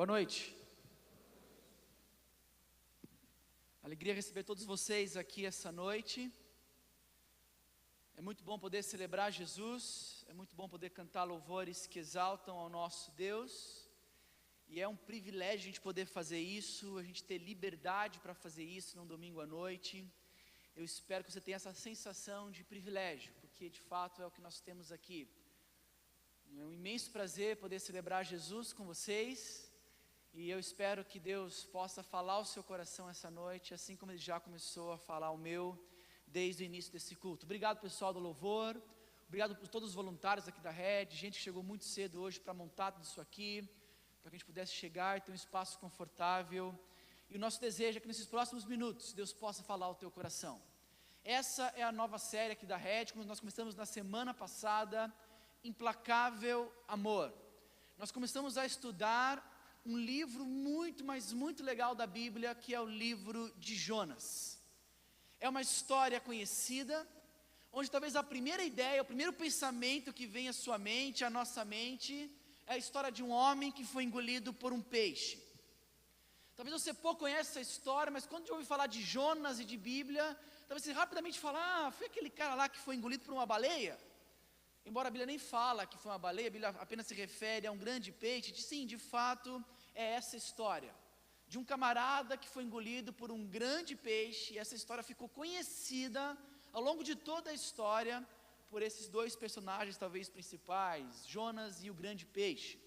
Boa noite. Alegria receber todos vocês aqui essa noite. É muito bom poder celebrar Jesus, é muito bom poder cantar louvores que exaltam ao nosso Deus. E é um privilégio a gente poder fazer isso, a gente ter liberdade para fazer isso num domingo à noite. Eu espero que você tenha essa sensação de privilégio, porque de fato é o que nós temos aqui. É um imenso prazer poder celebrar Jesus com vocês. E eu espero que Deus possa falar ao seu coração essa noite, assim como Ele já começou a falar ao meu, desde o início desse culto. Obrigado, pessoal do louvor, obrigado por todos os voluntários aqui da rede, gente que chegou muito cedo hoje para montar tudo isso aqui, para que a gente pudesse chegar e ter um espaço confortável. E o nosso desejo é que nesses próximos minutos, Deus possa falar ao teu coração. Essa é a nova série aqui da rede, como nós começamos na semana passada, Implacável Amor. Nós começamos a estudar um livro muito, mas muito legal da Bíblia, que é o livro de Jonas. É uma história conhecida, onde talvez a primeira ideia, o primeiro pensamento que vem à sua mente, à nossa mente, é a história de um homem que foi engolido por um peixe. Talvez você pouco conheça essa história, mas quando ouve falar de Jonas e de Bíblia, talvez você rapidamente fale, foi aquele cara lá que foi engolido por uma baleia? Embora a Bíblia nem fala que foi uma baleia, a Bíblia apenas se refere a um grande peixe. Sim, de fato, é essa história de um camarada que foi engolido por um grande peixe. E essa história ficou conhecida ao longo de toda a história por esses dois personagens talvez principais, Jonas e o grande peixe,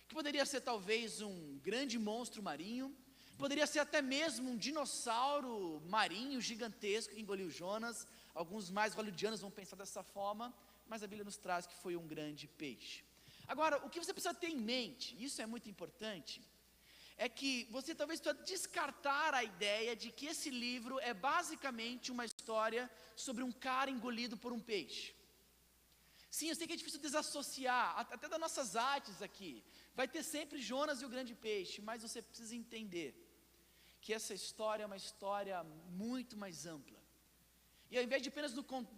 que poderia ser talvez um grande monstro marinho, poderia ser até mesmo um dinossauro marinho gigantesco que engoliu Jonas. Alguns mais hollywoodianos vão pensar dessa forma, mas a Bíblia nos traz que foi um grande peixe. Agora, o que você precisa ter em mente, isso é muito importante, é que você talvez precisa descartar a ideia de que esse livro é basicamente uma história sobre um cara engolido por um peixe. Sim, eu sei que é difícil desassociar, até das nossas artes aqui, vai ter sempre Jonas e o grande peixe, mas você precisa entender que essa história é uma história muito mais ampla. E ao invés de apenas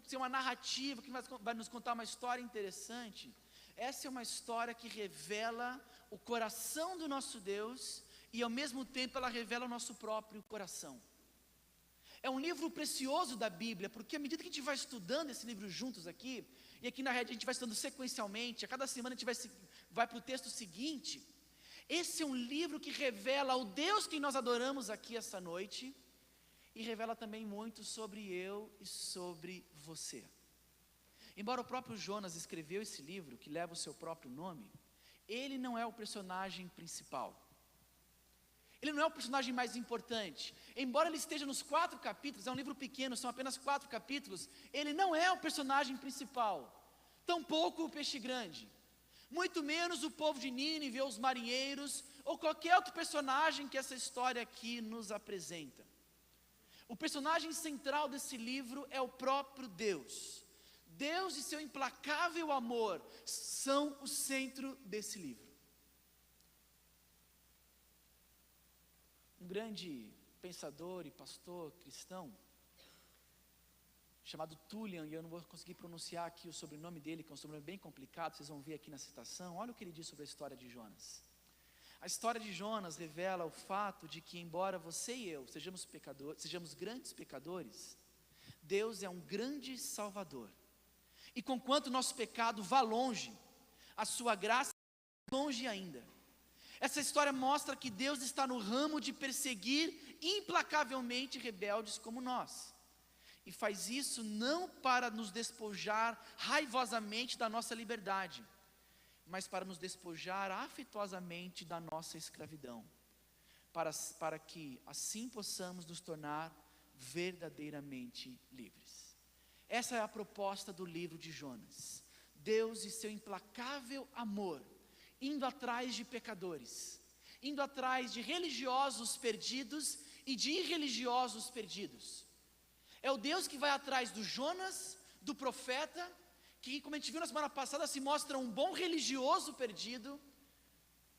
ser uma narrativa que vai nos contar uma história interessante, essa é uma história que revela o coração do nosso Deus e ao mesmo tempo ela revela o nosso próprio coração. É um livro precioso da Bíblia, porque à medida que a gente vai estudando esse livro juntos aqui, e aqui na rede a gente vai estudando sequencialmente, a cada semana a gente vai para o texto seguinte, esse é um livro que revela o Deus que nós adoramos aqui essa noite, e revela também muito sobre eu e sobre você. Embora o próprio Jonas escreveu esse livro, que leva o seu próprio nome, ele não é o personagem principal. Ele não é o personagem mais importante. Embora ele esteja nos 4 capítulos, é um livro pequeno, são apenas 4 capítulos, ele não é o personagem principal. Tampouco o peixe grande. Muito menos o povo de Nínive, ou os marinheiros, ou qualquer outro personagem que essa história aqui nos apresenta. O personagem central desse livro é o próprio Deus. Deus e seu implacável amor são o centro desse livro. Um grande pensador e pastor cristão, chamado Tullian, e eu não vou conseguir pronunciar aqui o sobrenome dele, que é um sobrenome bem complicado, vocês vão ver aqui na citação. Olha o que ele diz sobre a história de Jonas. A história de Jonas revela o fato de que, embora você e eu sejamos grandes pecadores, Deus é um grande Salvador. E conquanto nosso pecado vá longe, a sua graça vai longe ainda. Essa história mostra que Deus está no ramo de perseguir implacavelmente rebeldes como nós. E faz isso não para nos despojar raivosamente da nossa liberdade, mas para nos despojar afetuosamente da nossa escravidão, para que assim possamos nos tornar verdadeiramente livres. Essa é a proposta do livro de Jonas. Deus e seu implacável amor, indo atrás de pecadores, indo atrás de religiosos perdidos e de irreligiosos perdidos. É o Deus que vai atrás do Jonas, do profeta, que, como a gente viu na semana passada, se mostra um bom religioso perdido,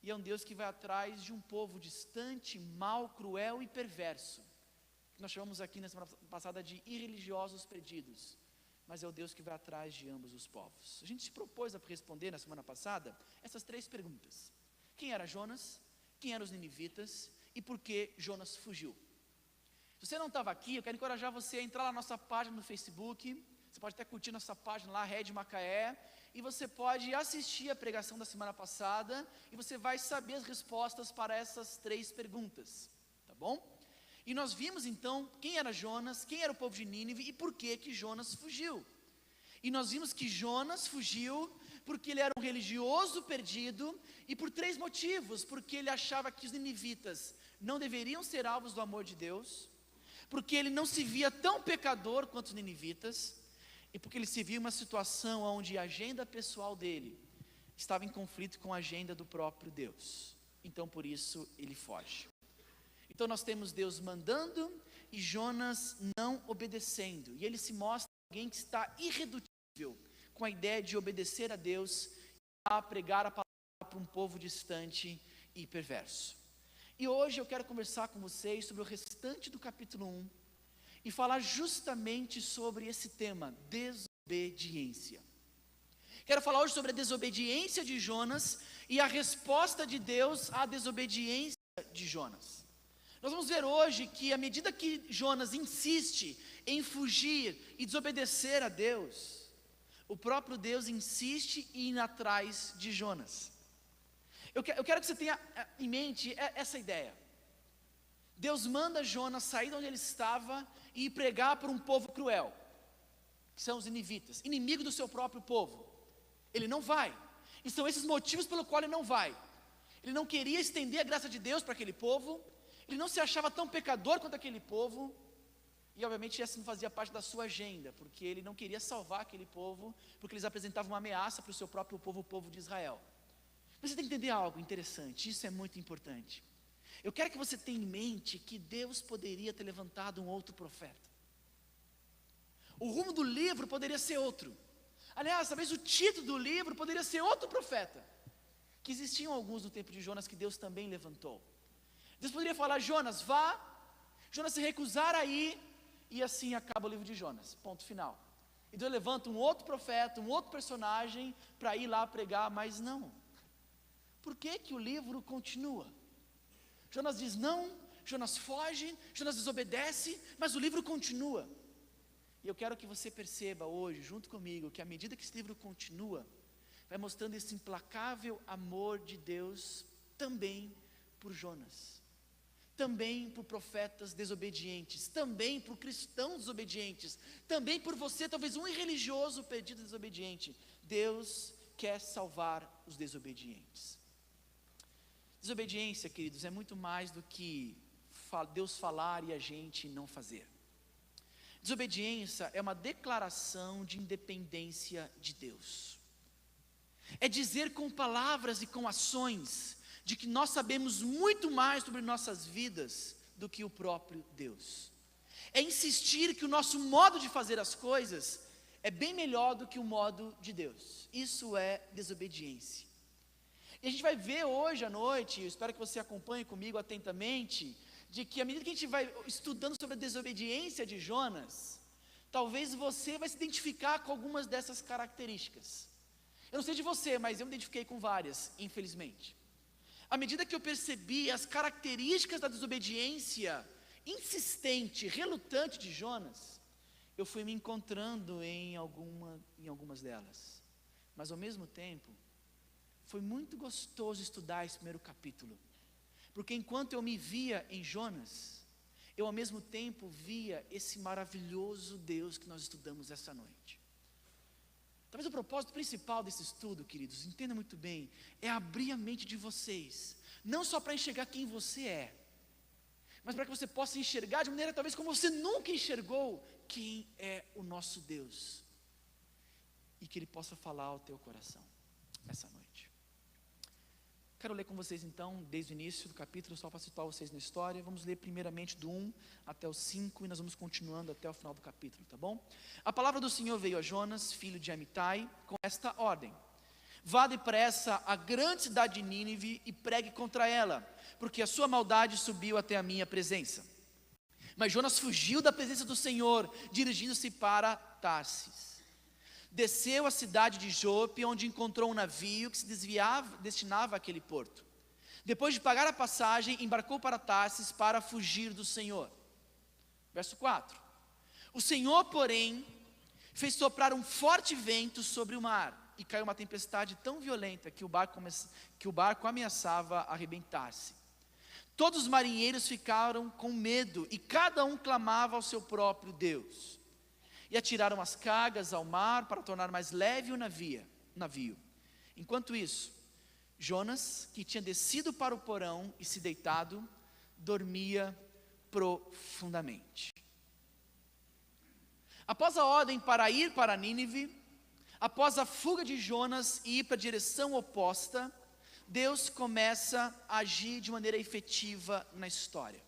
e é um Deus que vai atrás de um povo distante, mau, cruel e perverso, que nós chamamos aqui na semana passada de irreligiosos perdidos, mas é o Deus que vai atrás de ambos os povos. A gente se propôs a responder na semana passada essas 3 perguntas: quem era Jonas? quem eram os ninivitas e por que Jonas fugiu. Se você não estava aqui, eu quero encorajar você a entrar lá na nossa página no Facebook. Você pode até curtir nossa página lá, Red Macaé, e você pode assistir a pregação da semana passada, e você vai saber as respostas para essas 3 perguntas, tá bom? E nós vimos então quem era Jonas, quem era o povo de Nínive e por que Jonas fugiu. E nós vimos que Jonas fugiu porque ele era um religioso perdido, e por 3 motivos: porque ele achava que os ninivitas não deveriam ser alvos do amor de Deus, porque ele não se via tão pecador quanto os ninivitas, e porque ele se via em uma situação onde a agenda pessoal dele estava em conflito com a agenda do próprio Deus. Então por isso ele foge. Então nós temos Deus mandando e Jonas não obedecendo, e ele se mostra alguém que está irredutível com a ideia de obedecer a Deus e a pregar a palavra para um povo distante e perverso. E hoje eu quero conversar com vocês sobre o restante do capítulo 1 e falar justamente sobre esse tema, desobediência. Quero falar hoje sobre a desobediência de Jonas e a resposta de Deus à desobediência de Jonas. Nós vamos ver hoje que à medida que Jonas insiste em fugir e desobedecer a Deus, o próprio Deus insiste em ir atrás de Jonas. Eu quero que você tenha em mente essa ideia. Deus manda Jonas sair de onde ele estava e ir pregar para um povo cruel, que são os ninivitas, inimigo do seu próprio povo. Ele não vai, e são esses motivos pelo qual ele não vai. Ele não queria estender a graça de Deus para aquele povo, ele não se achava tão pecador quanto aquele povo, e obviamente essa não fazia parte da sua agenda, porque ele não queria salvar aquele povo, porque eles apresentavam uma ameaça para o seu próprio povo, o povo de Israel. Mas você tem que entender algo interessante, isso é muito importante. Eu quero que você tenha em mente que Deus poderia ter levantado um outro profeta. O rumo do livro poderia ser outro. Aliás, talvez o título do livro poderia ser outro profeta. Que existiam alguns no tempo de Jonas que Deus também levantou. Deus poderia falar: Jonas, vá. Jonas se recusar a ir, e assim acaba o livro de Jonas, ponto final. E Deus levanta um outro profeta, um outro personagem para ir lá pregar, mas não. Por que o livro continua? Jonas diz não, Jonas foge, Jonas desobedece, mas o livro continua. E eu quero que você perceba hoje, junto comigo, que à medida que esse livro continua, vai mostrando esse implacável amor de Deus também por Jonas, também por profetas desobedientes, também por cristãos desobedientes, também por você, talvez um irreligioso perdido desobediente. Deus quer salvar os desobedientes. Desobediência, queridos, é muito mais do que Deus falar e a gente não fazer. Desobediência é uma declaração de independência de Deus. É dizer com palavras e com ações de que nós sabemos muito mais sobre nossas vidas do que o próprio Deus. É insistir que o nosso modo de fazer as coisas é bem melhor do que o modo de Deus. Isso é desobediência. E a gente vai ver hoje à noite, eu espero que você acompanhe comigo atentamente, de que à medida que a gente vai estudando sobre a desobediência de Jonas, talvez você vai se identificar com algumas dessas características. Eu não sei de você, mas eu me identifiquei com várias, infelizmente. À medida que eu percebi as características da desobediência insistente, relutante de Jonas, eu fui me encontrando em algumas delas. Mas ao mesmo tempo, foi muito gostoso estudar esse primeiro capítulo, porque enquanto eu me via em Jonas, eu ao mesmo tempo via esse maravilhoso Deus que nós estudamos essa noite. Talvez o propósito principal desse estudo, queridos, entenda muito bem, é abrir a mente de vocês, não só para enxergar quem você é, mas para que você possa enxergar de maneira talvez como você nunca enxergou quem é o nosso Deus, e que Ele possa falar ao teu coração essa noite. Quero ler com vocês então, desde o início do capítulo, só para situar vocês na história. Vamos ler primeiramente do 1 até o 5, e nós vamos continuando até o final do capítulo, tá bom? A palavra do Senhor veio a Jonas, filho de Amitai, com esta ordem: vá depressa à grande cidade de Nínive e pregue contra ela, porque a sua maldade subiu até a minha presença. Mas Jonas fugiu da presença do Senhor, dirigindo-se para Tarsis. Desceu à cidade de Jope, onde encontrou um navio que se destinava àquele porto. Depois de pagar a passagem, embarcou para Tarsis para fugir do Senhor. Verso 4. O Senhor, porém, fez soprar um forte vento sobre o mar, e caiu uma tempestade tão violenta que o barco ameaçava arrebentar-se. Todos os marinheiros ficaram com medo, e cada um clamava ao seu próprio Deus. E atiraram as cargas ao mar para tornar mais leve o navio. Enquanto isso, Jonas, que tinha descido para o porão e se deitado, dormia profundamente. Após a ordem para ir para Nínive, após a fuga de Jonas e ir para a direção oposta, Deus começa a agir de maneira efetiva na história.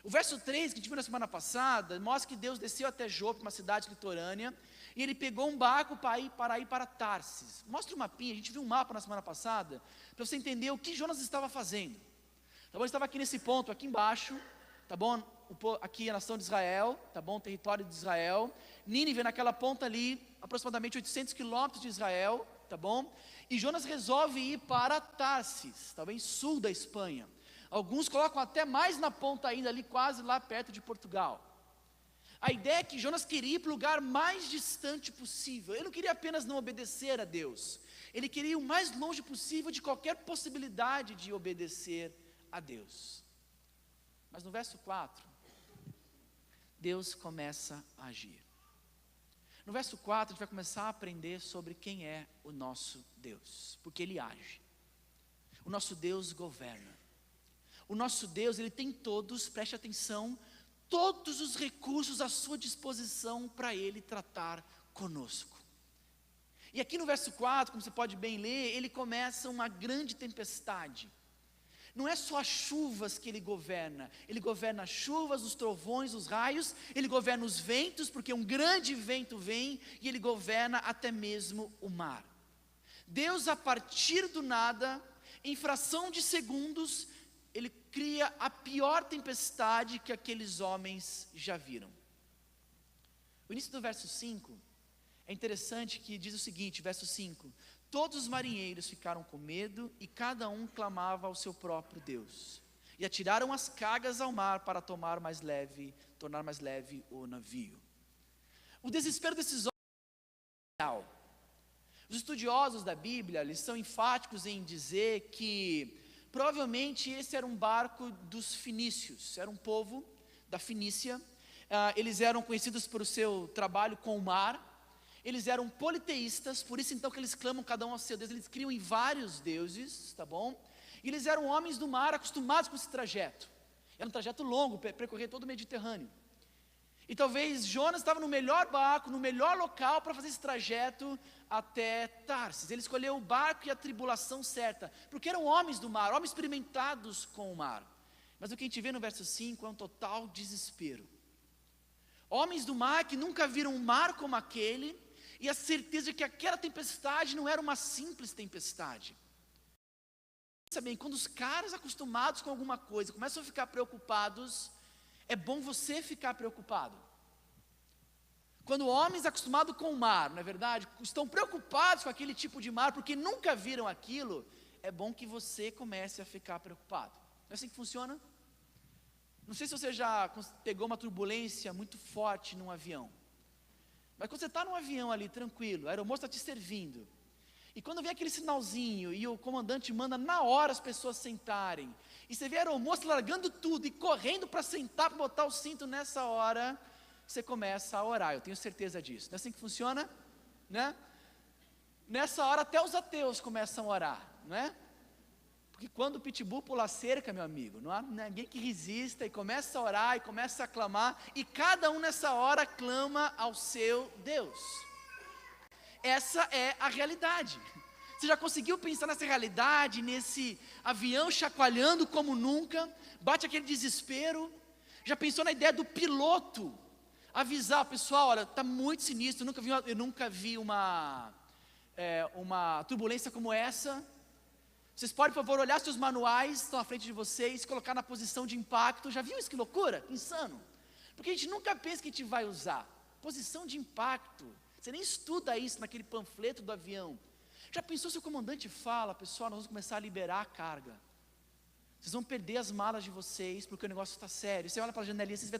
O verso 3, que a gente viu na semana passada, mostra que Deus desceu até Jope, uma cidade litorânea, e ele pegou um barco para ir para Tarsis. Mostra o mapinha, a gente viu um mapa na semana passada, para você entender o que Jonas estava fazendo. Tá bom? Ele estava aqui nesse ponto, aqui embaixo, tá bom? Aqui a nação de Israel, tá bom? O território de Israel. Nínive naquela ponta ali, aproximadamente 800 quilômetros de Israel, tá bom? E Jonas resolve ir para Tarsis, tá bem? Sul da Espanha. Alguns colocam até mais na ponta ainda, ali quase lá perto de Portugal. A ideia é que Jonas queria ir para o lugar mais distante possível. Ele não queria apenas não obedecer a Deus. Ele queria ir o mais longe possível de qualquer possibilidade de obedecer a Deus. Mas no verso 4, Deus começa a agir. No verso 4, a gente vai começar a aprender sobre quem é o nosso Deus. Porque Ele age. O nosso Deus governa. O nosso Deus, Ele tem todos, preste atenção, todos os recursos à sua disposição para Ele tratar conosco. E aqui no verso 4, como você pode bem ler, Ele começa uma grande tempestade. Não é só as chuvas que Ele governa as chuvas, os trovões, os raios, Ele governa os ventos, porque um grande vento vem, e Ele governa até mesmo o mar. Deus, a partir do nada, em fração de segundos, Ele cria a pior tempestade que aqueles homens já viram. O início do verso 5 é interessante, que diz o seguinte, verso 5: todos os marinheiros ficaram com medo e cada um clamava ao seu próprio Deus. E atiraram as cargas ao mar para tornar mais leve o navio. O desespero desses homens é real. Os estudiosos da Bíblia, eles são enfáticos em dizer que provavelmente esse era um barco dos fenícios, era um povo da Fenícia. Eles eram conhecidos por o seu trabalho com o mar. Eles eram politeístas, por isso então que eles clamam cada um ao seu Deus. Eles criam em vários deuses, tá bom? E eles eram homens do mar, acostumados com esse trajeto. Era um trajeto longo, percorrer todo o Mediterrâneo. E talvez Jonas estava no melhor barco, no melhor local para fazer esse trajeto até Tarsis. Ele escolheu o barco e a tribulação certa, porque eram homens do mar, homens experimentados com o mar. Mas o que a gente vê no verso 5 é um total desespero. Homens do mar que nunca viram um mar como aquele, e a certeza de que aquela tempestade não era uma simples tempestade. Pensa bem, quando os caras acostumados com alguma coisa começam a ficar preocupados, é bom você ficar preocupado. Quando homens acostumados com o mar, não é verdade, estão preocupados com aquele tipo de mar, porque nunca viram aquilo, é bom que você comece a ficar preocupado. Não é assim que funciona? Não sei se você já pegou uma turbulência muito forte num avião. Mas quando você está num avião ali, tranquilo, a aeromoça está te servindo, e quando vem aquele sinalzinho, e o comandante manda na hora as pessoas sentarem, e você vê a aeromoça largando tudo, e correndo para sentar, para botar o cinto, nessa hora, você começa a orar, eu tenho certeza disso. Não é assim que funciona? Né? Nessa hora até os ateus começam a orar, não é? Porque quando o pitbull pula a cerca, meu amigo, não há ninguém que resista, e começa a orar, e começa a clamar, e cada um nessa hora clama ao seu Deus. Essa é a realidade. Você já conseguiu pensar nessa realidade, nesse avião chacoalhando como nunca, bate aquele desespero? Já pensou na ideia do piloto avisar o pessoal, olha, está muito sinistro, eu nunca vi uma turbulência como essa. Vocês podem, por favor, olhar seus manuais, estão à frente de vocês, colocar na posição de impacto. Já viu isso? Que loucura? Insano. Porque a gente nunca pensa que a gente vai usar posição de impacto. Você nem estuda isso naquele panfleto do avião. Já pensou se o comandante fala, pessoal, nós vamos começar a liberar a carga. Vocês vão perder as malas de vocês, porque o negócio está sério. Você olha para a janelinha, você vê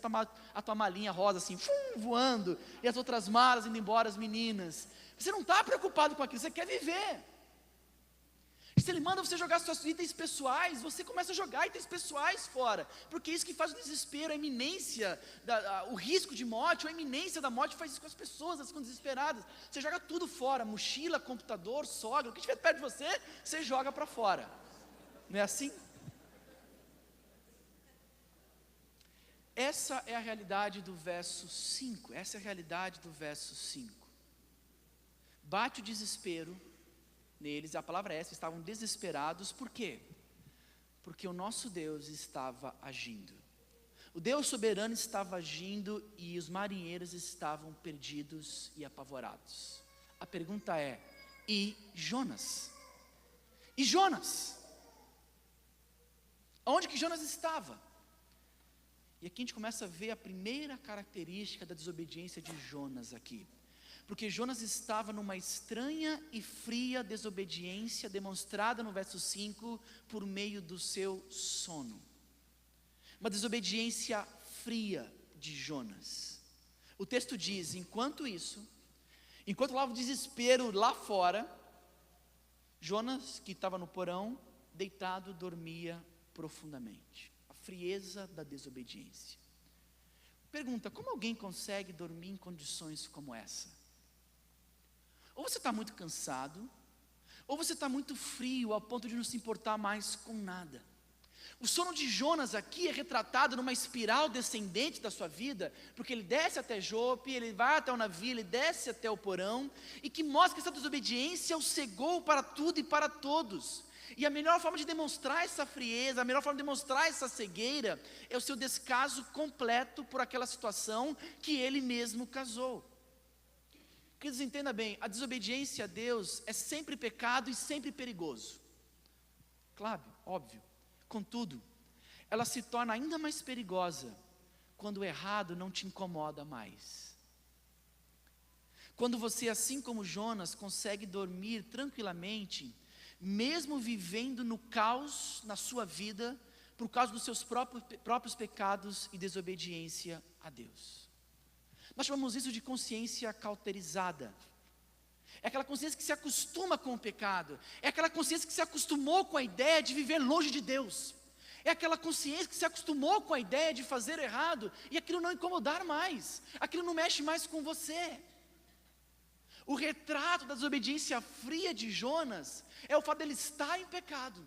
a tua malinha rosa assim, voando, e as outras malas indo embora, as meninas. Você não está preocupado com aquilo, você quer viver. E se ele manda você jogar seus itens pessoais, você começa a jogar itens pessoais fora, porque é isso que faz o desespero, a iminência, o risco de morte, ou a iminência da morte faz isso com as pessoas, elas ficam desesperadas. Você joga tudo fora, mochila, computador, sogra, o que estiver perto de você, você joga para fora. Não é assim? Essa é a realidade do verso 5, essa é a realidade do verso 5. Bate o desespero neles, a palavra é essa, estavam desesperados, por quê? Porque o nosso Deus estava agindo. O Deus soberano estava agindo e os marinheiros estavam perdidos e apavorados. A pergunta é, e Jonas? E Jonas? Onde que Jonas estava? E aqui a gente começa a ver a primeira característica da desobediência de Jonas aqui. Porque Jonas estava numa estranha e fria desobediência demonstrada no verso 5 por meio do seu sono. Uma desobediência fria de Jonas. O texto diz, enquanto lá o desespero lá fora, Jonas, que estava no porão, deitado, dormia profundamente. A frieza da desobediência. Pergunta, como alguém consegue dormir em condições como essa? Ou você está muito cansado, ou você está muito frio ao ponto de não se importar mais com nada. O sono de Jonas aqui é retratado numa espiral descendente da sua vida, porque ele desce até Jope, ele vai até o navio, ele desce até o porão, e que mostra que essa desobediência o cegou para tudo e para todos. E a melhor forma de demonstrar essa frieza, a melhor forma de demonstrar essa cegueira, é o seu descaso completo por aquela situação que ele mesmo causou. Queridos, entenda bem, a desobediência a Deus é sempre pecado e sempre perigoso. Claro, óbvio. Contudo, ela se torna ainda mais perigosa quando o errado não te incomoda mais. Quando você, assim como Jonas, consegue dormir tranquilamente, mesmo vivendo no caos na sua vida, por causa dos seus próprios pecados e desobediência a Deus. Nós chamamos isso de consciência cauterizada. É aquela consciência que se acostuma com o pecado. É aquela consciência que se acostumou com a ideia de viver longe de Deus. É aquela consciência que se acostumou com a ideia de fazer errado e aquilo não incomodar mais. Aquilo não mexe mais com você. O retrato da desobediência fria de Jonas é o fato dele estar em pecado.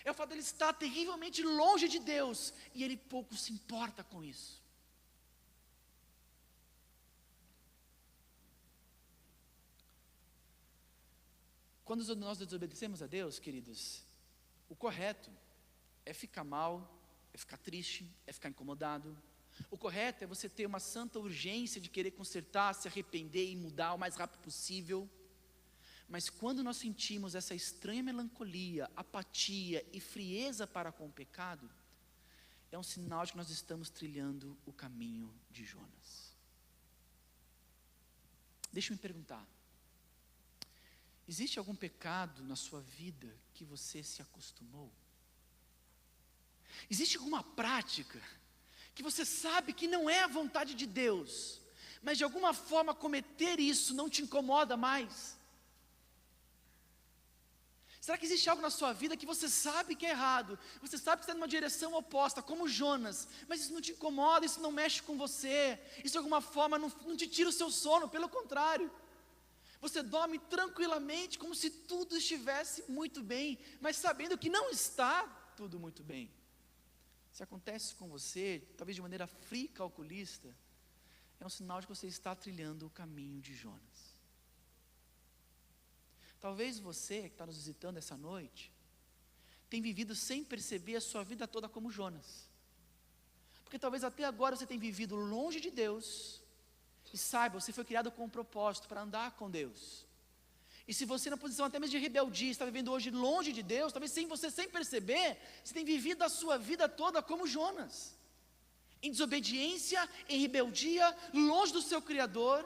É o fato dele estar terrivelmente longe de Deus e ele pouco se importa com isso. Quando nós desobedecemos a Deus, queridos, o correto é ficar mal, é ficar triste, é ficar incomodado. O correto é você ter uma santa urgência de querer consertar, se arrepender e mudar o mais rápido possível. Mas quando nós sentimos essa estranha melancolia, apatia e frieza para com o pecado, é um sinal de que nós estamos trilhando o caminho de Jonas. Deixa eu me perguntar. Existe algum pecado na sua vida que você se acostumou? Existe alguma prática que você sabe que não é a vontade de Deus, mas de alguma forma cometer isso não te incomoda mais? Será que existe algo na sua vida que você sabe que é errado? Você sabe que está numa direção oposta, como Jonas, mas isso não te incomoda, isso não mexe com você, isso de alguma forma não te tira o seu sono, pelo contrário. Você dorme tranquilamente, como se tudo estivesse muito bem, mas sabendo que não está tudo muito bem. Se acontece com você, talvez de maneira fria e calculista, é um sinal de que você está trilhando o caminho de Jonas. Talvez você, que está nos visitando essa noite, tenha vivido sem perceber a sua vida toda como Jonas. Porque talvez até agora você tenha vivido longe de Deus. E saiba, você foi criado com um propósito para andar com Deus. E se você na posição até mesmo de rebeldia está vivendo hoje longe de Deus, talvez você sem perceber, você tem vivido a sua vida toda como Jonas. Em desobediência, em rebeldia, longe do seu Criador.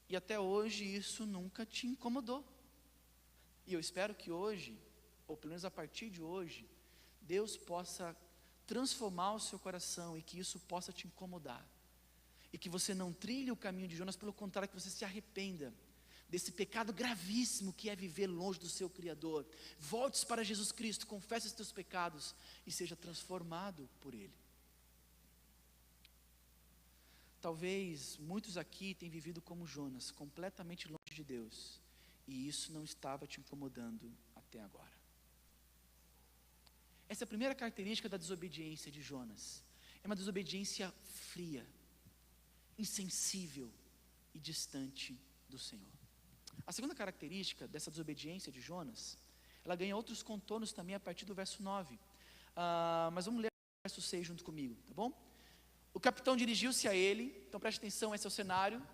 E até hoje isso nunca te incomodou. E eu espero que hoje, ou pelo menos a partir de hoje, Deus possa transformar o seu coração e que isso possa te incomodar. E que você não trilhe o caminho de Jonas, pelo contrário, que você se arrependa desse pecado gravíssimo que é viver longe do seu Criador. Volte-se para Jesus Cristo, confesse os teus pecados e seja transformado por Ele. Talvez muitos aqui tenham vivido como Jonas, completamente longe de Deus, e isso não estava te incomodando até agora. Essa é a primeira característica da desobediência de Jonas. É uma desobediência fria, insensível e distante do Senhor. A segunda característica dessa desobediência de Jonas, ela ganha outros contornos também a partir do verso 9. Mas vamos ler o verso 6 junto comigo, tá bom? O capitão dirigiu-se a ele, então preste atenção, esse é o cenário.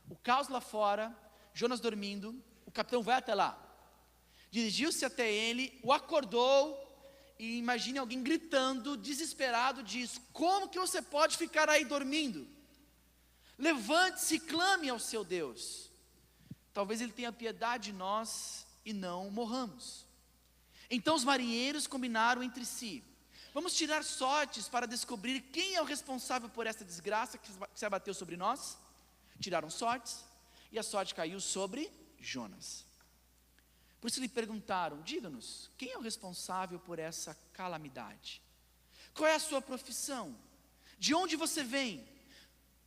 O caos lá fora, Jonas dormindo, o capitão vai até lá. Dirigiu-se até ele, o acordou, e imagine alguém gritando, desesperado, diz: como que você pode ficar aí dormindo? Levante-se e clame ao seu Deus. Talvez ele tenha piedade de nós e não morramos. Então os marinheiros combinaram entre si: vamos tirar sortes para descobrir quem é o responsável por esta desgraça que se abateu sobre nós. Tiraram sortes, e a sorte caiu sobre Jonas. Por isso lhe perguntaram: diga-nos, quem é o responsável por essa calamidade? Qual é a sua profissão? De onde você vem?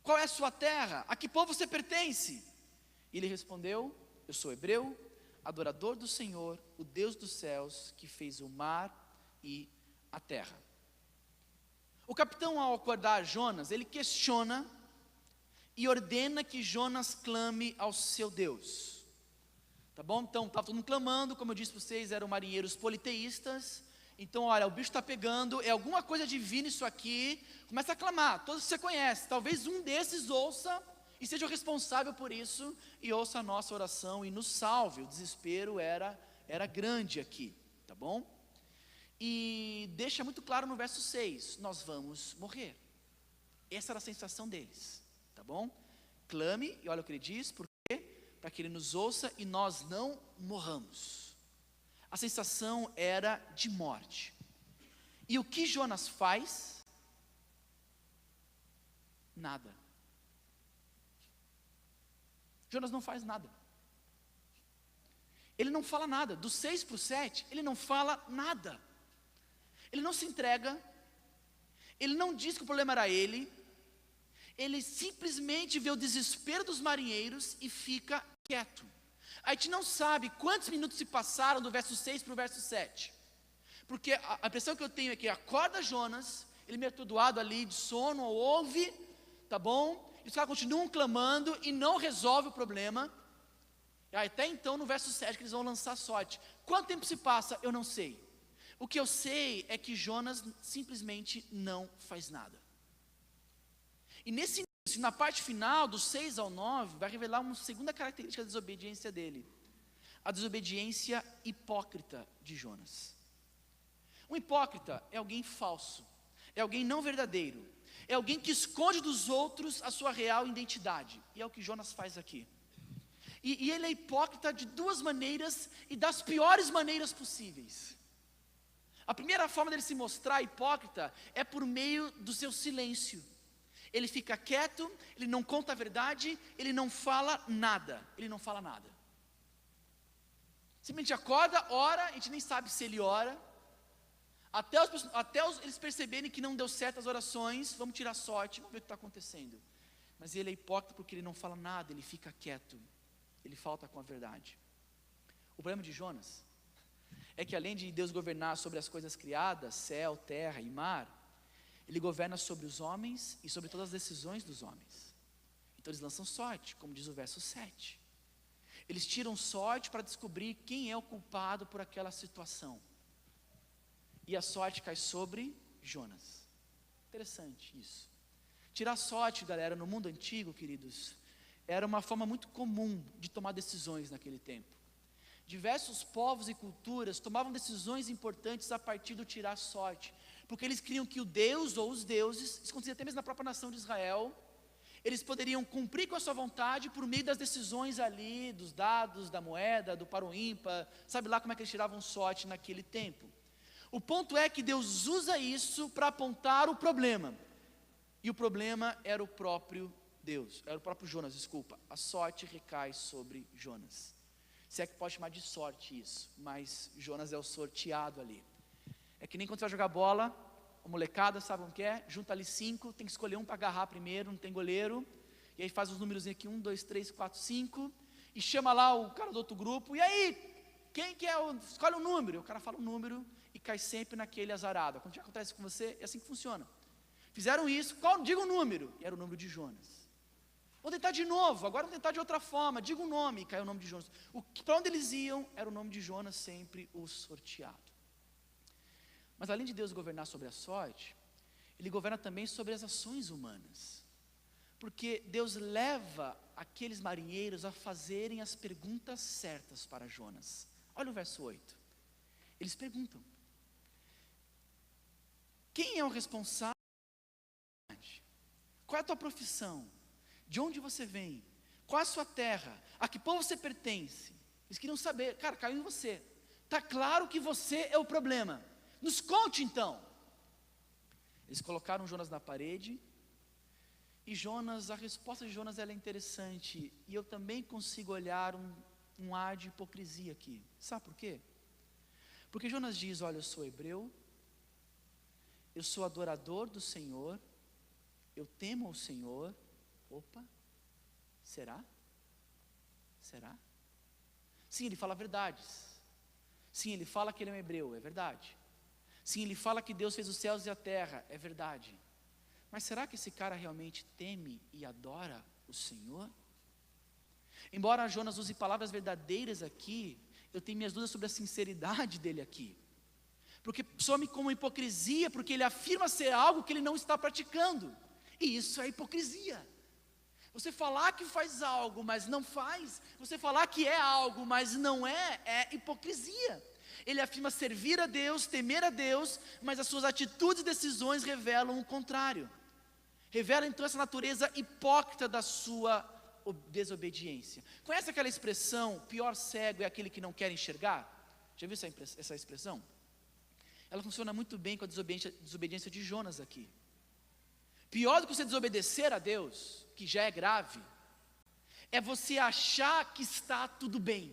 Qual é a sua terra? A que povo você pertence? E ele respondeu: eu sou hebreu, adorador do Senhor, o Deus dos céus, que fez o mar e a terra. O capitão, ao acordar Jonas, ele questiona e ordena que Jonas clame ao seu Deus. Tá bom? Então, estava todo mundo clamando, como eu disse para vocês, eram marinheiros politeístas. Então, olha, o bicho está pegando, é alguma coisa divina isso aqui. Começa a clamar, todos você conhece. Talvez um desses ouça e seja o responsável por isso, e ouça a nossa oração e nos salve. O desespero era grande aqui, tá bom? E deixa muito claro no verso 6, nós vamos morrer. Essa era a sensação deles, tá bom? Clame, e olha o que ele diz, por quê? Para que ele nos ouça e nós não morramos. A sensação era de morte. E o que Jonas faz? Nada. Jonas não faz nada. Ele não fala nada. Do 6 para o 7, ele não fala nada. Ele não se entrega. Ele não diz que o problema era ele. Ele simplesmente vê o desespero dos marinheiros e fica quieto. A gente não sabe quantos minutos se passaram do verso 6 para o verso 7. Porque a impressão que eu tenho é que acorda Jonas, ele meio atordoado ali de sono, ouve, tá bom? E os caras continuam clamando e não resolve o problema. E até então no verso 7 que eles vão lançar sorte. Quanto tempo se passa? Eu não sei. O que eu sei é que Jonas simplesmente não faz nada. E nesse início, na parte final, do 6 ao 9, vai revelar uma segunda característica da desobediência dele. A desobediência hipócrita de Jonas. Um hipócrita é alguém falso, é alguém não verdadeiro, é alguém que esconde dos outros a sua real identidade. E é o que Jonas faz aqui. E ele é hipócrita de duas maneiras e das piores maneiras possíveis. A primeira forma dele se mostrar hipócrita é por meio do seu silêncio. Ele fica quieto, ele não conta a verdade, ele não fala nada. Ele não fala nada. Simplesmente acorda, ora, a gente nem sabe se ele ora. Até eles perceberem que não deu certo as orações, vamos tirar sorte, vamos ver o que está acontecendo. Mas ele é hipócrita porque ele não fala nada, ele fica quieto. Ele falta com a verdade. O problema de Jonas é que além de Deus governar sobre as coisas criadas, céu, terra e mar, Ele governa sobre os homens e sobre todas as decisões dos homens. Então eles lançam sorte, como diz o verso 7. Eles tiram sorte para descobrir quem é o culpado por aquela situação. E a sorte cai sobre Jonas. Interessante isso. Tirar sorte, galera, no mundo antigo, queridos, era uma forma muito comum de tomar decisões naquele tempo. Diversos povos e culturas tomavam decisões importantes a partir do tirar sorte, porque eles criam que o Deus ou os deuses, isso acontecia até mesmo na própria nação de Israel, eles poderiam cumprir com a sua vontade por meio das decisões ali, dos dados, da moeda, do par ou ímpar, sabe lá como é que eles tiravam sorte naquele tempo. O ponto é que Deus usa isso para apontar o problema. E o problema era o próprio Deus, era o próprio Jonas, desculpa. A sorte recai sobre Jonas. Se é que pode chamar de sorte isso, mas Jonas é o sorteado ali. É que nem quando você vai jogar bola, a molecada sabe o que é? Junta ali 5, tem que escolher um para agarrar primeiro, não tem goleiro. E aí faz os números aqui, 1, 2, 3, 4, 5. E chama lá o cara do outro grupo. E aí, quem que é o... Escolhe um número. O cara fala um número e cai sempre naquele azarado. Quando já acontece com você, é assim que funciona. Fizeram isso, diga um número. E era o número de Jonas. Vou tentar de novo, agora vou tentar de outra forma. Diga um nome, e caiu o nome de Jonas. Para onde eles iam, era o nome de Jonas, sempre o sorteado. Mas além de Deus governar sobre a sorte, Ele governa também sobre as ações humanas. Porque Deus leva aqueles marinheiros a fazerem as perguntas certas para Jonas. Olha o verso 8. Eles perguntam: quem é o responsável? Qual é a tua profissão? De onde você vem? Qual é a sua terra? A que povo você pertence? Eles queriam saber. Cara, caiu em você. Está claro que você é o problema. Nos conte então. Eles colocaram Jonas na parede. E Jonas, a resposta de Jonas ela é interessante. E eu também consigo olhar um ar de hipocrisia aqui. Sabe por quê? Porque Jonas diz: olha, eu sou hebreu. Eu sou adorador do Senhor. Eu temo ao Senhor. Opa, será? Será? Sim, ele fala verdades. Sim, ele fala que ele é um hebreu, é verdade. Sim, ele fala que Deus fez os céus e a terra, é verdade. Mas será que esse cara realmente teme e adora o Senhor? Embora Jonas use palavras verdadeiras aqui, eu tenho minhas dúvidas sobre a sinceridade dele aqui. Porque some como hipocrisia, porque ele afirma ser algo que ele não está praticando. E isso é hipocrisia. Você falar que faz algo, mas não faz. Você falar que é algo, mas não é, é hipocrisia. Ele afirma servir a Deus, temer a Deus, mas as suas atitudes e decisões revelam o contrário. Revela então essa natureza hipócrita da sua desobediência. Conhece aquela expressão, pior cego é aquele que não quer enxergar? Já viu essa expressão? Ela funciona muito bem com a desobediência de Jonas aqui. Pior do que você desobedecer a Deus, que já é grave, é você achar que está tudo bem.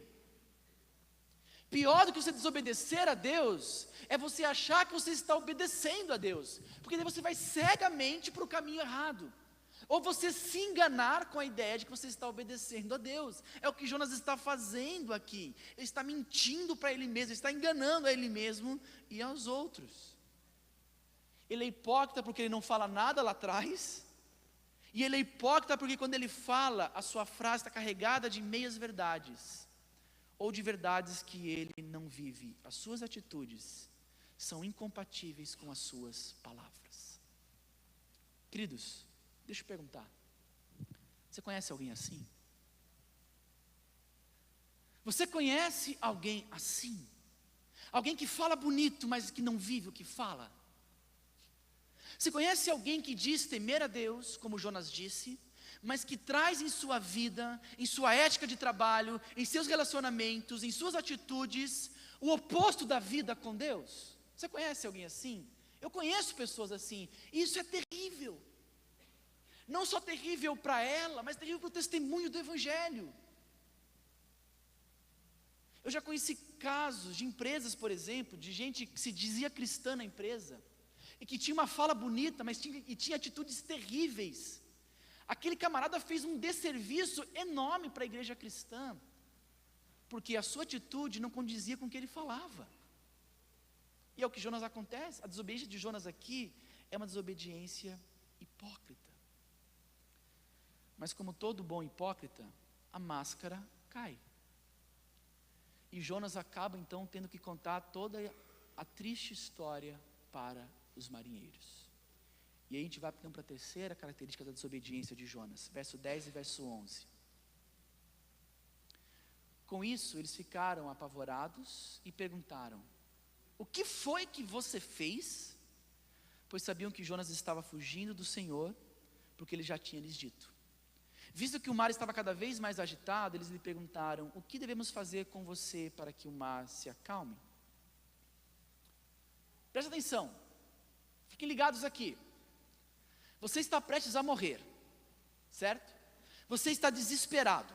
Pior do que você desobedecer a Deus, é você achar que você está obedecendo a Deus, porque daí você vai cegamente para o caminho errado, ou você se enganar com a ideia de que você está obedecendo a Deus. É o que Jonas está fazendo aqui. Ele está mentindo para ele mesmo, ele está enganando a ele mesmo e aos outros. Ele é hipócrita porque ele não fala nada lá atrás, e ele é hipócrita porque quando ele fala, a sua frase está carregada de meias verdades, ou de verdades que ele não vive. As suas atitudes são incompatíveis com as suas palavras. Queridos, deixa eu perguntar, você conhece alguém assim? Você conhece alguém assim? Alguém que fala bonito, mas que não vive o que fala? Você conhece alguém que diz temer a Deus, como Jonas disse, mas que traz em sua vida, em sua ética de trabalho, em seus relacionamentos, em suas atitudes, o oposto da vida com Deus? Você conhece alguém assim? Eu conheço pessoas assim, e isso é terrível. Não só terrível para ela, mas terrível para o testemunho do Evangelho. Eu já conheci casos de empresas, por exemplo, de gente que se dizia cristã na empresa, e que tinha uma fala bonita, mas tinha atitudes terríveis. Aquele camarada fez um desserviço enorme para a igreja cristã, porque a sua atitude não condizia com o que ele falava. E é o que Jonas acontece. A desobediência de Jonas aqui é uma desobediência hipócrita. Mas como todo bom hipócrita, a máscara cai. E Jonas acaba então tendo que contar toda a triste história para os marinheiros. E aí a gente vai então para a terceira característica da desobediência de Jonas, verso 10 e verso 11. Com isso, eles ficaram apavorados e perguntaram: o que foi que você fez? Pois sabiam que Jonas estava fugindo do Senhor, porque ele já tinha lhes dito. Visto que o mar estava cada vez mais agitado, eles lhe perguntaram: o que devemos fazer com você para que o mar se acalme? Presta atenção, fiquem ligados aqui. Você está prestes a morrer, certo? Você está desesperado.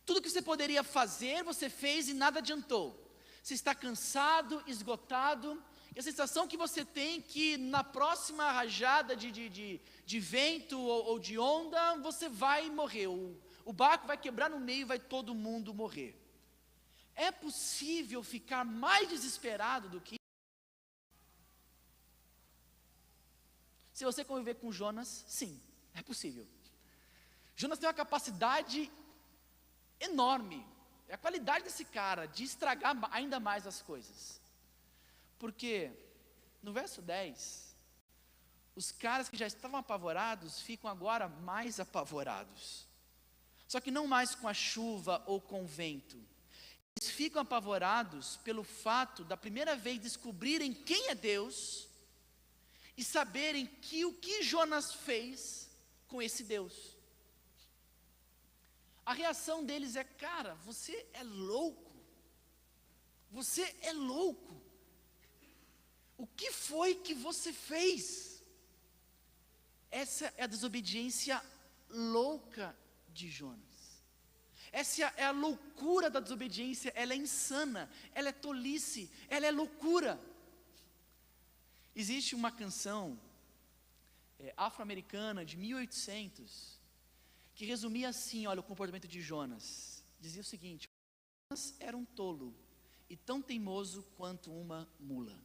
Tudo que você poderia fazer, você fez e nada adiantou. Você está cansado, esgotado, e a sensação que você tem que na próxima rajada de vento ou de onda, você vai morrer. O barco vai quebrar no meio e vai todo mundo morrer. É possível ficar mais desesperado do que se você conviver com Jonas? Sim, é possível. Jonas tem uma capacidade enorme. É a qualidade desse cara de estragar ainda mais as coisas. Porque no verso 10, os caras que já estavam apavorados ficam agora mais apavorados. Só que não mais com a chuva ou com o vento. Eles ficam apavorados pelo fato da primeira vez descobrirem quem é Deus e saberem que o que Jonas fez com esse Deus. A reação deles é: cara, você é louco. Você é louco. O que foi que você fez? Essa é a desobediência louca de Jonas. Essa é a loucura da desobediência. Ela é insana, ela é tolice, ela é loucura. Existe uma canção afro-americana de 1800 que resumia assim, olha, o comportamento de Jonas. Dizia o seguinte: Jonas era um tolo e tão teimoso quanto uma mula.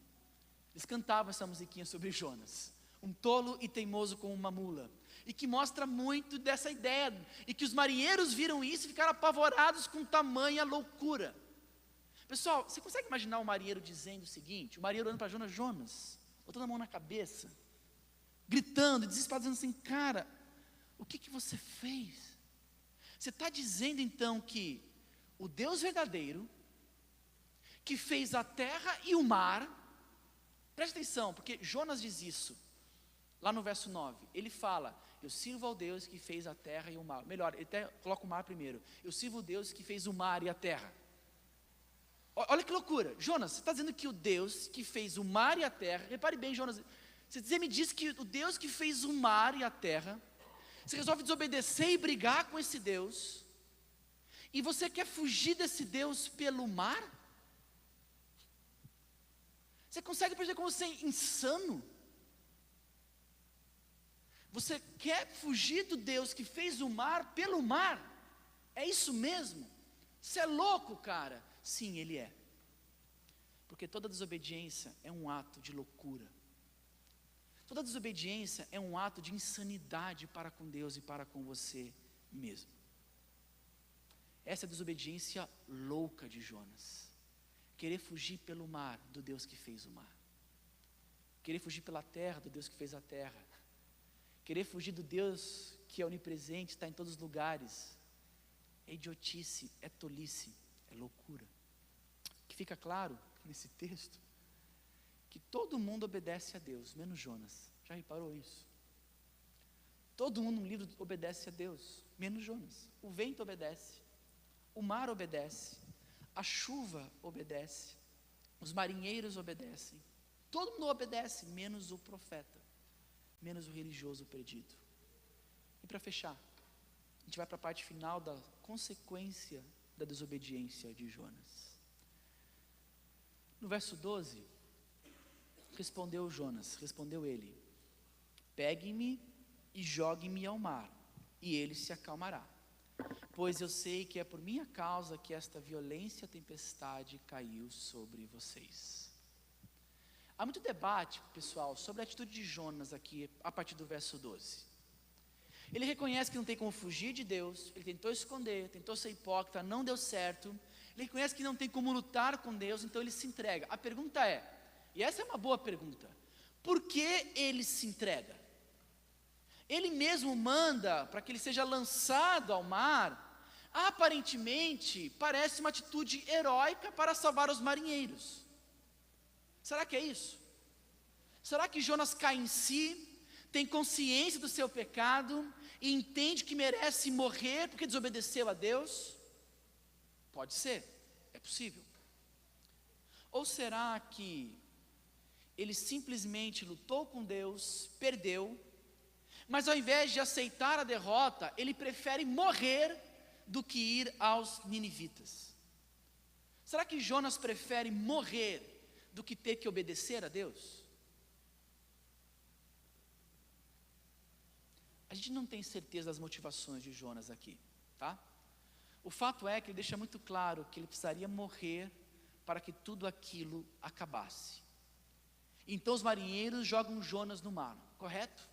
Eles cantavam essa musiquinha sobre Jonas, um tolo e teimoso como uma mula, e que mostra muito dessa ideia, e que os marinheiros viram isso e ficaram apavorados com tamanha loucura. Pessoal, você consegue imaginar o marinheiro dizendo o seguinte, o marinheiro olhando para Jonas: Jonas, botando a mão na cabeça, gritando, desesperado, dizendo assim: cara, o que você fez? Você está dizendo então que o Deus verdadeiro, que fez a terra e o mar, presta atenção, porque Jonas diz isso, lá no verso 9, ele fala: eu sirvo ao Deus que fez a terra e o mar. Melhor, ele até coloca o mar primeiro: eu sirvo o Deus que fez o mar e a terra. Olha que loucura, Jonas, você está dizendo que o Deus que fez o mar e a terra, repare bem, Jonas, você me diz que o Deus que fez o mar e a terra, você resolve desobedecer e brigar com esse Deus, e você quer fugir desse Deus pelo mar? Você consegue perceber como você é insano? Você quer fugir do Deus que fez o mar pelo mar? É isso mesmo? Você é louco, cara. Sim, ele é. Porque toda desobediência é um ato de loucura. Toda desobediência é um ato de insanidade para com Deus e para com você mesmo. Essa é a desobediência louca de Jonas. Querer fugir pelo mar do Deus que fez o mar. Querer fugir pela terra do Deus que fez a terra. Querer fugir do Deus que é onipresente, está em todos os lugares. É idiotice, é tolice, é loucura. Que fica claro nesse texto que todo mundo obedece a Deus, menos Jonas. Já reparou isso? Todo mundo no livro obedece a Deus, menos Jonas. O vento obedece, o mar obedece, a chuva obedece, os marinheiros obedecem. Todo mundo obedece, menos o profeta, menos o religioso perdido. E para fechar, a gente vai para a parte final da consequência da desobediência de Jonas. No verso 12, respondeu ele: pegue-me e jogue-me ao mar, e ele se acalmará, pois eu sei que é por minha causa que esta violência e tempestade caiu sobre vocês. Há muito debate, pessoal, sobre a atitude de Jonas aqui, a partir do verso 12. Ele reconhece que não tem como fugir de Deus, ele tentou esconder, tentou ser hipócrita, não deu certo. Ele reconhece que não tem como lutar com Deus, então ele se entrega. A pergunta é, e essa é uma boa pergunta: por que ele se entrega? Ele mesmo manda para que ele seja lançado ao mar. Aparentemente, parece uma atitude heróica para salvar os marinheiros. Será que é isso? Será que Jonas cai em si, tem consciência do seu pecado e entende que merece morrer porque desobedeceu a Deus? Pode ser, é possível. Ou será que ele simplesmente lutou com Deus, perdeu, mas ao invés de aceitar a derrota, ele prefere morrer do que ir aos ninivitas. Será que Jonas prefere morrer do que ter que obedecer a Deus? A gente não tem certeza das motivações de Jonas aqui, tá? O fato é que ele deixa muito claro que ele precisaria morrer para que tudo aquilo acabasse. Então os marinheiros jogam Jonas no mar, correto?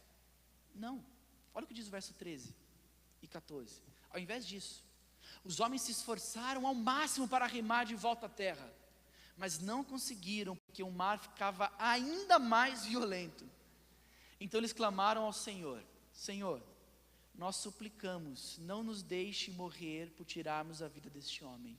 Não. Olha o que diz o verso 13 e 14. Ao invés disso, os homens se esforçaram ao máximo para remar de volta à terra, mas não conseguiram, porque o mar ficava ainda mais violento. Então eles clamaram ao Senhor: Senhor, nós suplicamos, não nos deixe morrer por tirarmos a vida deste homem.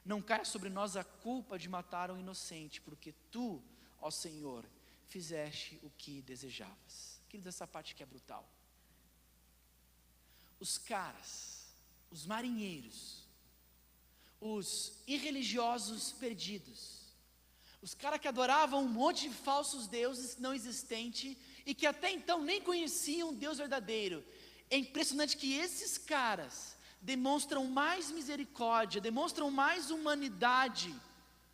Não caia sobre nós a culpa de matar um inocente, porque tu, ó Senhor, fizeste o que desejavas. Queridos, essa parte aqui é brutal. Os caras, os marinheiros, os irreligiosos perdidos, os caras que adoravam um monte de falsos deuses não existentes e que até então nem conheciam um Deus verdadeiro. É impressionante que esses caras demonstram mais misericórdia, demonstram mais humanidade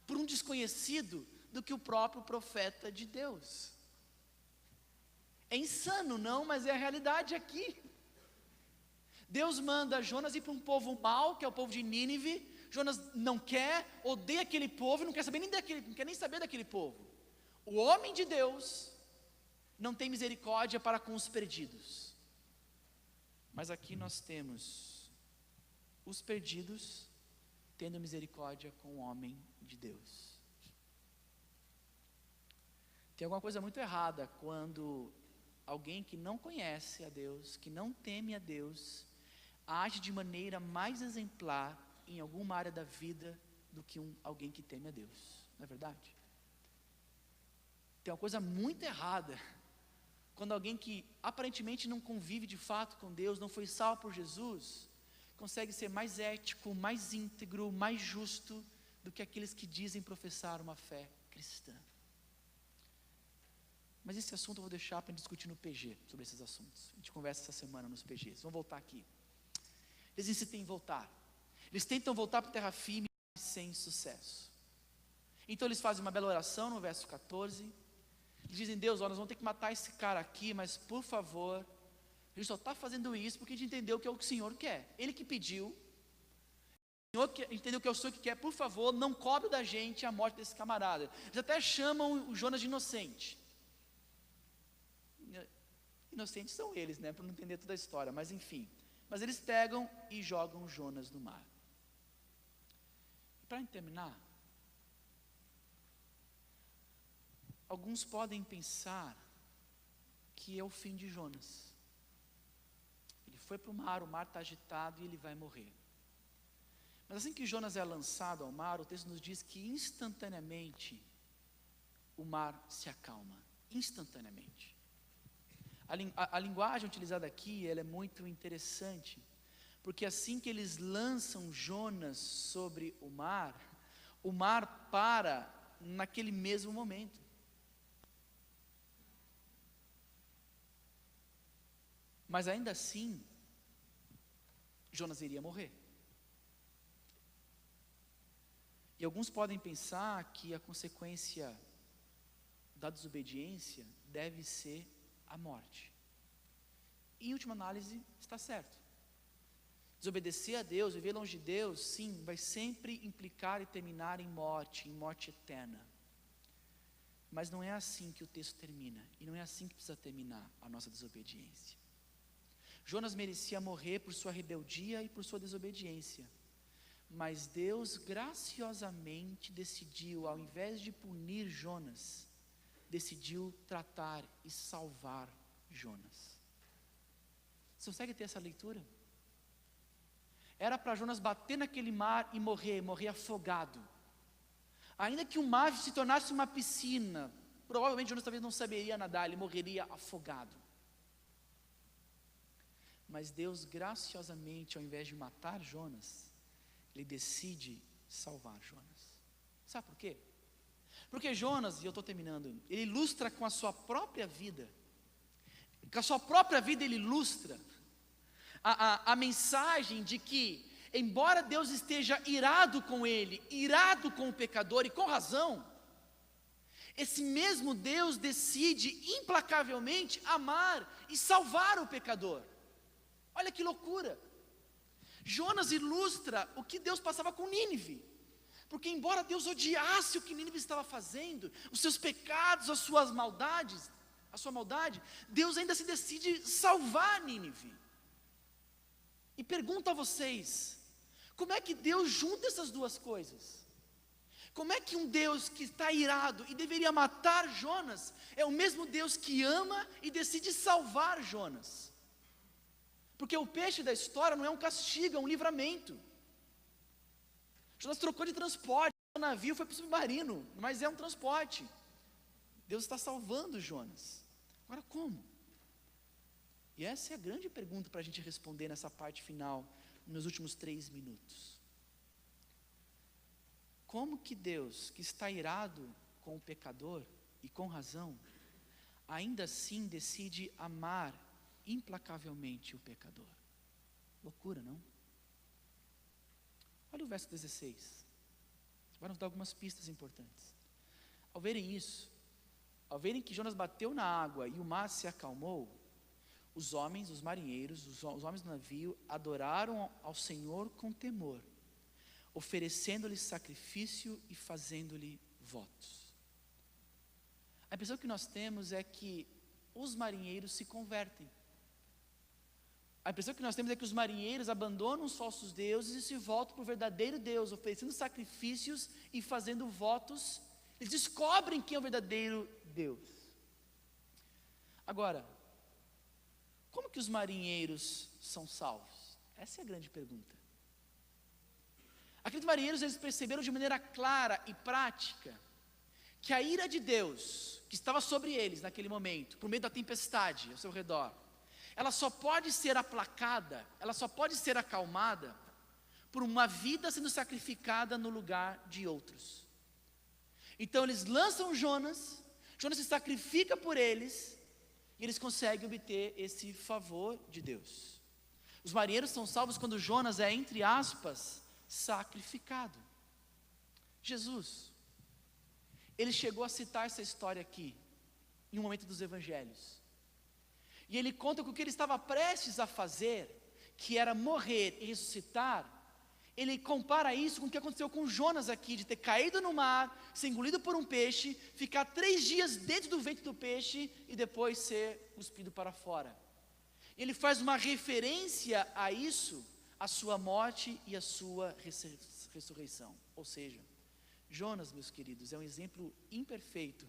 por um desconhecido do que o próprio profeta de Deus. É insano, não, mas é a realidade aqui. Deus manda Jonas ir para um povo mau, que é o povo de Nínive. Jonas não quer, odeia aquele povo, não quer saber nem daquele, não quer nem saber daquele povo. O homem de Deus não tem misericórdia para com os perdidos. Mas aqui nós temos os perdidos tendo misericórdia com o homem de Deus. Tem alguma coisa muito errada quando alguém que não conhece a Deus, que não teme a Deus, age de maneira mais exemplar em alguma área da vida do que alguém que teme a Deus. Não é verdade? Tem uma coisa muito errada quando alguém que aparentemente não convive de fato com Deus, não foi salvo por Jesus, consegue ser mais ético, mais íntegro, mais justo do que aqueles que dizem professar uma fé cristã. Mas esse assunto eu vou deixar para discutir no PG, sobre esses assuntos. A gente conversa essa semana nos PGs. Vamos voltar aqui. Eles insistem em voltar. Eles tentam voltar para a terra firme, mas sem sucesso. Então eles fazem uma bela oração no verso 14. Eles dizem: Deus, nós vamos ter que matar esse cara aqui, mas por favor, a gente só está fazendo isso porque a gente entendeu que é o que o Senhor quer. Ele que pediu, o Senhor entendeu que é o Senhor que quer, por favor, não cobre da gente a morte desse camarada. Eles até chamam o Jonas de inocente. Inocentes são eles, né, por não entender toda a história, mas enfim. Mas eles pegam e jogam Jonas no mar. E para terminar, alguns podem pensar que é o fim de Jonas. Ele foi para o mar está agitado e ele vai morrer. Mas assim que Jonas é lançado ao mar, o texto nos diz que instantaneamente o mar se acalma. Instantaneamente. A linguagem utilizada aqui, ela é muito interessante, porque assim que eles lançam Jonas sobre o mar para naquele mesmo momento. Mas ainda assim, Jonas iria morrer. E alguns podem pensar que a consequência da desobediência deve ser a morte. Em última análise, está certo. Desobedecer a Deus, viver longe de Deus, sim, vai sempre implicar e terminar em morte eterna. Mas não é assim que o texto termina, e não é assim que precisa terminar a nossa desobediência. Jonas merecia morrer por sua rebeldia e por sua desobediência, mas Deus graciosamente decidiu, ao invés de punir Jonas, decidiu tratar e salvar Jonas. Você consegue ter essa leitura? Era para Jonas bater naquele mar e morrer afogado. Ainda que o mar se tornasse uma piscina, provavelmente Jonas talvez não saberia nadar, ele morreria afogado. Mas Deus graciosamente, ao invés de matar Jonas, Ele decide salvar Jonas. Sabe por quê? Porque Jonas, e eu estou terminando, ele ilustra com a sua própria vida, com a sua própria vida ele ilustra a mensagem de que, embora Deus esteja irado com ele, irado com o pecador, e com razão, esse mesmo Deus decide implacavelmente amar e salvar o pecador. Olha que loucura! Jonas ilustra o que Deus passava com Nínive, porque embora Deus odiasse o que Nínive estava fazendo, os seus pecados, as suas maldades, a sua maldade, Deus ainda se decide salvar Nínive. E pergunto a vocês, como é que Deus junta essas duas coisas? Como é que um Deus que está irado e deveria matar Jonas, é o mesmo Deus que ama e decide salvar Jonas? Porque o peixe da história não é um castigo, é um livramento. Jonas trocou de transporte, o navio foi para o submarino, mas é um transporte. Deus está salvando Jonas. Agora como? E essa é a grande pergunta para a gente responder nessa parte final, nos últimos 3 minutos. Como que Deus, que está irado com o pecador, e com razão, ainda assim decide amar implacavelmente o pecador? Loucura, não? Olha o verso 16. Vai nos dar algumas pistas importantes. Ao verem isso, ao verem que Jonas bateu na água e o mar se acalmou, os homens, os marinheiros, os homens do navio adoraram ao Senhor com temor, oferecendo-lhe sacrifício e fazendo-lhe votos. A impressão que nós temos é que os marinheiros se convertem. A impressão que nós temos é que os marinheiros abandonam os falsos deuses e se voltam para o verdadeiro Deus, oferecendo sacrifícios e fazendo votos. Eles descobrem quem é o verdadeiro Deus. Agora, como que os marinheiros são salvos? Essa é a grande pergunta. Aqueles marinheiros, eles perceberam de maneira clara e prática que a ira de Deus, que estava sobre eles naquele momento, por meio da tempestade ao seu redor, ela só pode ser aplacada, ela só pode ser acalmada por uma vida sendo sacrificada no lugar de outros. Então eles lançam Jonas, Jonas se sacrifica por eles, e eles conseguem obter esse favor de Deus. Os marinheiros são salvos quando Jonas é, entre aspas, sacrificado. Jesus, ele chegou a citar essa história aqui, em um momento dos evangelhos. E ele conta que o que ele estava prestes a fazer, que era morrer e ressuscitar, ele compara isso com o que aconteceu com Jonas aqui, de ter caído no mar, ser engolido por um peixe, ficar 3 dias dentro do ventre do peixe e depois ser cuspido para fora. Ele faz uma referência a isso, a sua morte e a sua ressurreição. Ou seja, Jonas, meus queridos, é um exemplo imperfeito,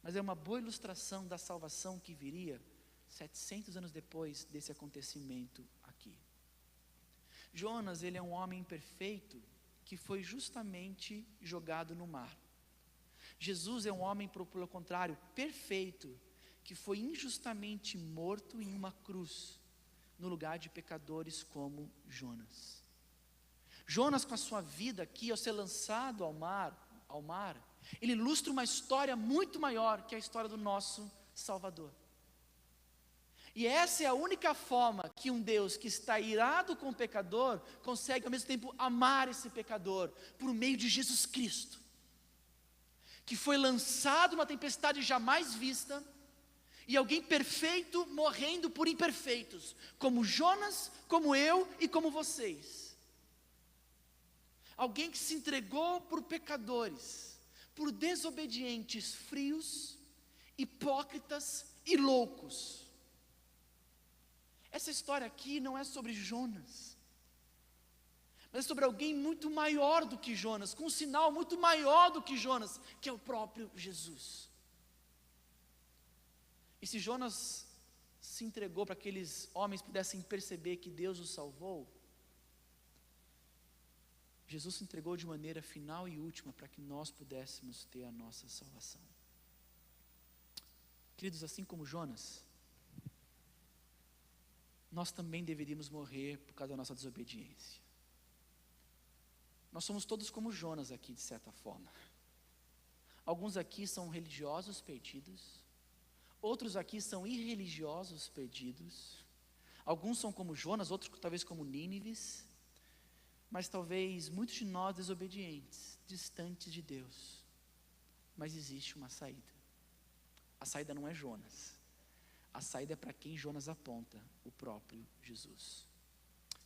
mas é uma boa ilustração da salvação que viria 700 anos depois desse acontecimento aqui. Jonas, ele é um homem imperfeito que foi justamente jogado no mar. Jesus é um homem, pelo contrário, perfeito, que foi injustamente morto em uma cruz, no lugar de pecadores como Jonas. Jonas, com a sua vida aqui, ao ser lançado ao mar, ele ilustra uma história muito maior que a história do nosso Salvador. E essa é a única forma que um Deus que está irado com o pecador consegue ao mesmo tempo amar esse pecador, por meio de Jesus Cristo, que foi lançado numa tempestade jamais vista, e alguém perfeito morrendo por imperfeitos, como Jonas, como eu e como vocês. Alguém que se entregou por pecadores, por desobedientes, frios, hipócritas e loucos. Essa história aqui não é sobre Jonas, mas é sobre alguém muito maior do que Jonas, com um sinal muito maior do que Jonas, que é o próprio Jesus. E se Jonas se entregou para que aqueles homens pudessem perceber que Deus os salvou, Jesus se entregou de maneira final e última para que nós pudéssemos ter a nossa salvação. Queridos, assim como Jonas, nós também deveríamos morrer por causa da nossa desobediência. Nós somos todos como Jonas aqui, de certa forma. Alguns aqui são religiosos perdidos, outros aqui são irreligiosos perdidos, alguns são como Jonas, outros talvez como Nínives, mas talvez muitos de nós desobedientes, distantes de Deus. Mas existe uma saída. A saída não é Jonas, a saída é para quem Jonas aponta, o próprio Jesus.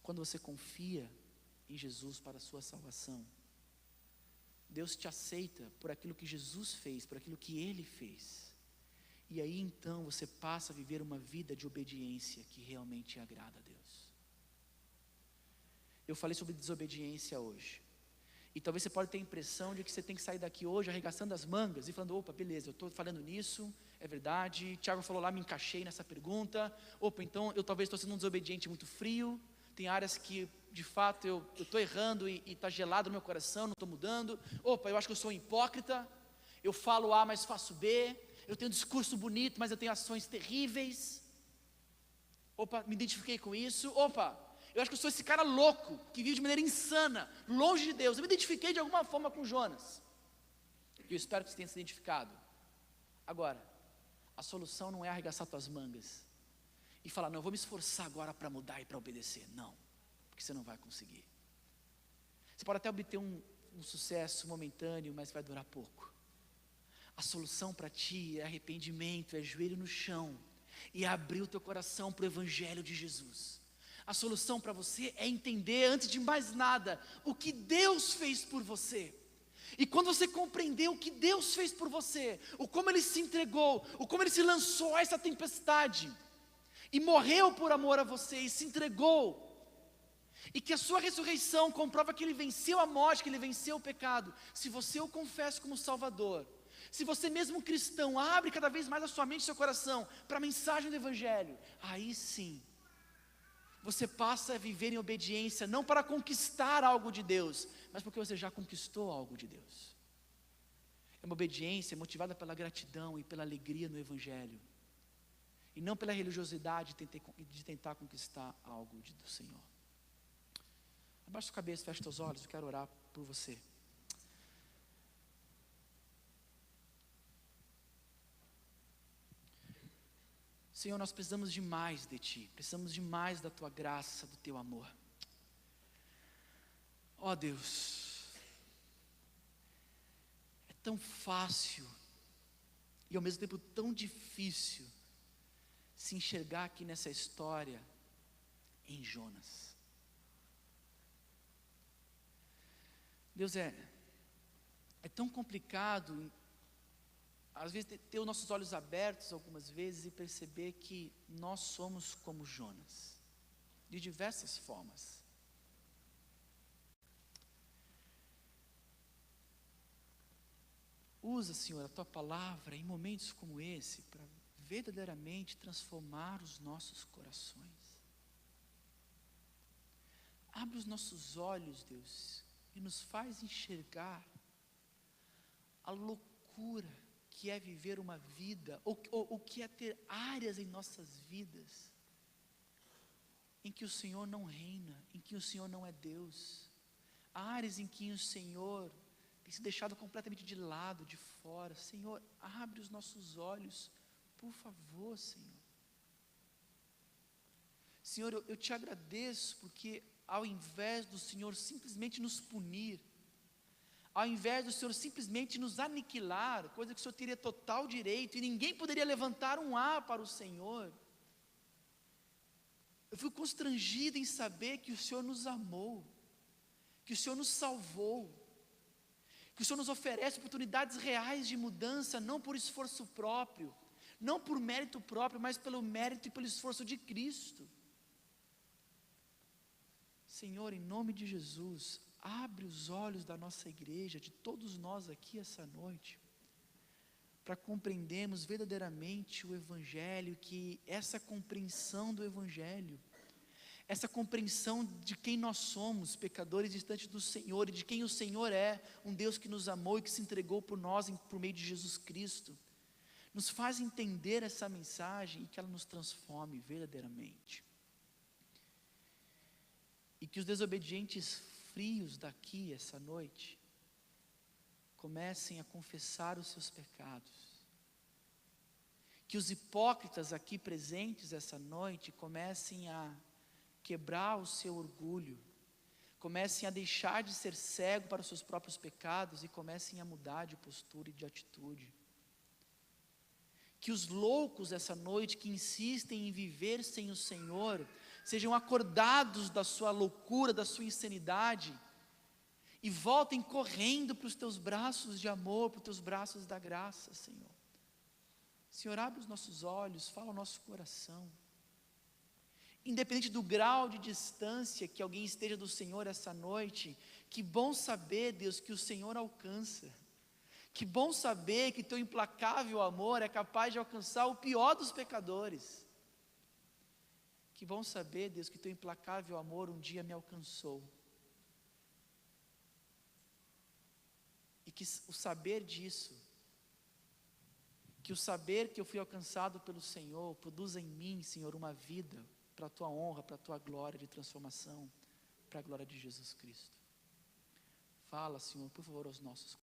Quando você confia em Jesus para a sua salvação, Deus te aceita por aquilo que Jesus fez, por aquilo que Ele fez. E aí então você passa a viver uma vida de obediência que realmente agrada a Deus. Eu falei sobre desobediência hoje. E talvez você pode ter a impressão de que você tem que sair daqui hoje arregaçando as mangas e falando, opa, beleza, eu estou falando nisso, é verdade, Tiago falou lá, me encaixei nessa pergunta, opa, então eu talvez estou sendo um desobediente muito frio, tem áreas que de fato eu estou errando e está gelado no meu coração, não estou mudando, opa, eu acho que eu sou um hipócrita, eu falo A, mas faço B, eu tenho um discurso bonito, mas eu tenho ações terríveis, opa, me identifiquei com isso, opa, eu acho que eu sou esse cara louco, que vive de maneira insana, longe de Deus. Eu me identifiquei de alguma forma com Jonas. E eu espero que você tenha se identificado. Agora, a solução não é arregaçar tuas mangas e falar, não, eu vou me esforçar agora para mudar e para obedecer. Não, porque você não vai conseguir. Você pode até obter um sucesso momentâneo, mas vai durar pouco. A solução para ti é arrependimento, é joelho no chão e abrir o teu coração para o Evangelho de Jesus. A solução para você é entender, antes de mais nada, o que Deus fez por você. E quando você compreender o que Deus fez por você, o como Ele se entregou, o como Ele se lançou a essa tempestade, e morreu por amor a você, e se entregou, e que a sua ressurreição comprova que Ele venceu a morte, que Ele venceu o pecado, se você o confessa como Salvador, se você mesmo cristão, abre cada vez mais a sua mente e seu coração, para a mensagem do Evangelho, aí sim, você passa a viver em obediência, não para conquistar algo de Deus, mas porque você já conquistou algo de Deus. É uma obediência motivada pela gratidão e pela alegria no Evangelho, e não pela religiosidade de tentar conquistar algo do Senhor. Abaixa a cabeça, fecha os olhos, eu quero orar por você. Senhor, nós precisamos demais de Ti, precisamos demais da Tua graça, do Teu amor. Ó Deus, é tão fácil e ao mesmo tempo tão difícil se enxergar aqui nessa história em Jonas. Deus, é tão complicado às vezes ter os nossos olhos abertos algumas vezes e perceber que nós somos como Jonas, de diversas formas. Usa, Senhor, a Tua palavra em momentos como esse, para verdadeiramente transformar os nossos corações. Abre os nossos olhos, Deus, e nos faz enxergar a loucura que é viver uma vida, ou o que é ter áreas em nossas vidas, em que o Senhor não reina, em que o Senhor não é Deus, áreas em que o Senhor tem se deixado completamente de lado, de fora. Senhor, abre os nossos olhos, por favor, Senhor. Senhor, eu te agradeço, porque ao invés do Senhor simplesmente nos punir, ao invés do Senhor simplesmente nos aniquilar, coisa que o Senhor teria total direito, e ninguém poderia levantar um A para o Senhor, eu fico constrangido em saber que o Senhor nos amou, que o Senhor nos salvou, que o Senhor nos oferece oportunidades reais de mudança, não por esforço próprio, não por mérito próprio, mas pelo mérito e pelo esforço de Cristo. Senhor, em nome de Jesus, abre os olhos da nossa igreja, de todos nós aqui essa noite, para compreendermos verdadeiramente o Evangelho, que essa compreensão do Evangelho, essa compreensão de quem nós somos, pecadores distantes do Senhor, e de quem o Senhor é, um Deus que nos amou e que se entregou por nós por meio de Jesus Cristo, nos faz entender essa mensagem e que ela nos transforme verdadeiramente. E que os desobedientes frios daqui essa noite comecem a confessar os seus pecados. Que os hipócritas aqui presentes essa noite comecem a quebrar o seu orgulho, comecem a deixar de ser cego para os seus próprios pecados e comecem a mudar de postura e de atitude. Que os loucos essa noite que insistem em viver sem o Senhor sejam acordados da sua loucura, da sua insanidade e voltem correndo para os teus braços de amor, para os teus braços da graça, Senhor. Senhor, abre os nossos olhos, fala ao nosso coração. Independente do grau de distância que alguém esteja do Senhor essa noite, que bom saber, Deus, que o Senhor alcança. Que bom saber que teu implacável amor é capaz de alcançar o pior dos pecadores. Que bom saber, Deus, que teu implacável amor um dia me alcançou. E que o saber disso, que o saber que eu fui alcançado pelo Senhor, produza em mim, Senhor, uma vida para a tua honra, para a tua glória de transformação, para a glória de Jesus Cristo. Fala, Senhor, por favor, aos nossos